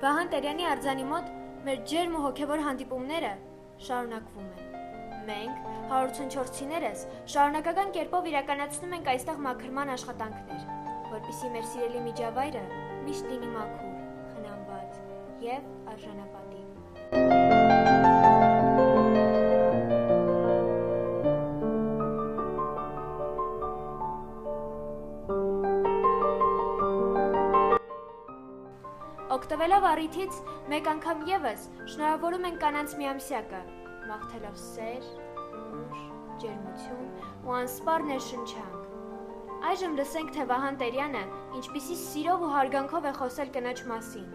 Վահան Տերյանի արձանի մոտ մեր ջերմ ու հոգևոր հանդիպումները շարունակվում են։ Մենք, 184-ցիներս, շարունակական կերպով իրականացնում ենք այստեղ մաքրման աշխատանքներ, որպեսզի մեր սիրելի միջավայրը միշտ լինի մաքուր, խնամված և արժանապատիվ։ Օգտվելով առիթից մեկ անգամ ևս շնորհավորում ենք կանանց միամսյակը, մաղթելով սեր, ուժ, ջերմություն ու անսպառ ներշնչանք։ Այժմ լսենք, թե Վահան Տերյանը ինչպիսի սիրով ու հարգանքով է խոսել կնոջ մասին։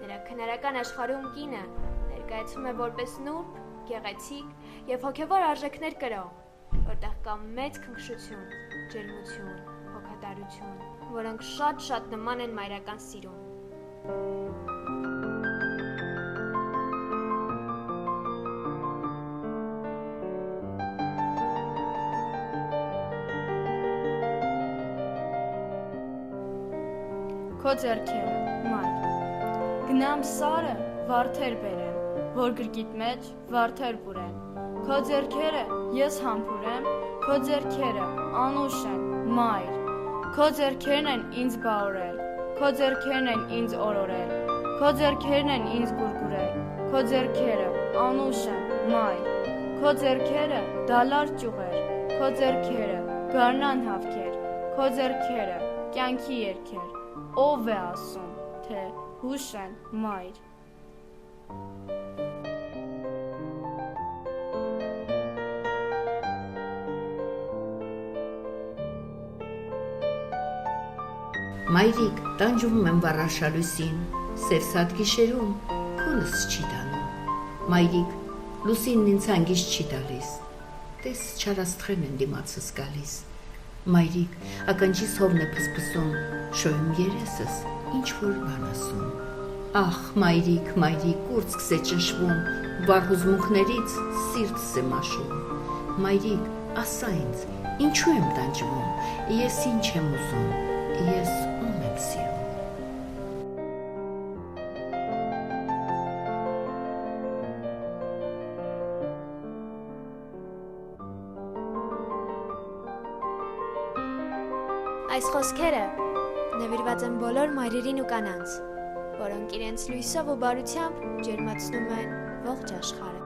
Նրա քնարական աշխարհում կինը ներկայացվում է որպես նուրբ, գեղեցիկ և հոգևոր արժեքներ կրող, որտեղ կա մեծ քնքշություն, ջերմություն, հոգատարություն, որոնք շատ նման են մայրական սիրուն։ Քո ձեռքերը, մայր, գնամ սարը, վարդեր բերեմ, որ գրկիտ մեջ վարդեր բուրեն, քո ձեռքերը ես համբուրեմ, քո ձեռքերը անուշ են, մայր, քո ձեռքերն են ինձ բաորել, քո ձեռքերն են ինձ օրորել, քո ձեռքերն են ինձ գուրգուրել, քո ձեռքերը անուշ են, մայր, քո ձեռքերը դալար ճյուղեր, քո ձեռքերը գարնան հավքեր, քո ձեռքերը կյանքի երգեր, ով է ասում, թե հուշ են, մայր։ Մայրիկ, տանջվում եմ վառաշալույսին, սևսատ գիշերում, քունս չի տանում։ Մայրիկ, լուսինն ինձ հանգիստ չի տալիս, տես չարաստղեն են դիմացս գալիս։ Մայրիկ, ականջիս հովն է փսփսում, շոյում երեսս, ինչ-որ բան ասում։ Ախ, մայրիկ, կուրծքս է ճնշվում, վառ հուզմունքներից սիրտս է մաշում։ Մայրիկ, ասա ինձ, ինչու եմ տանջվում, ես ինչ եմ ուզում, ես ում եմ սիրում։ Այս խոսքերը նվիրված են բոլոր մայրերին ու կանանց, որոնք իրենց լույսով ու բարությամբ ջերմացնում են ողջ աշխարհը։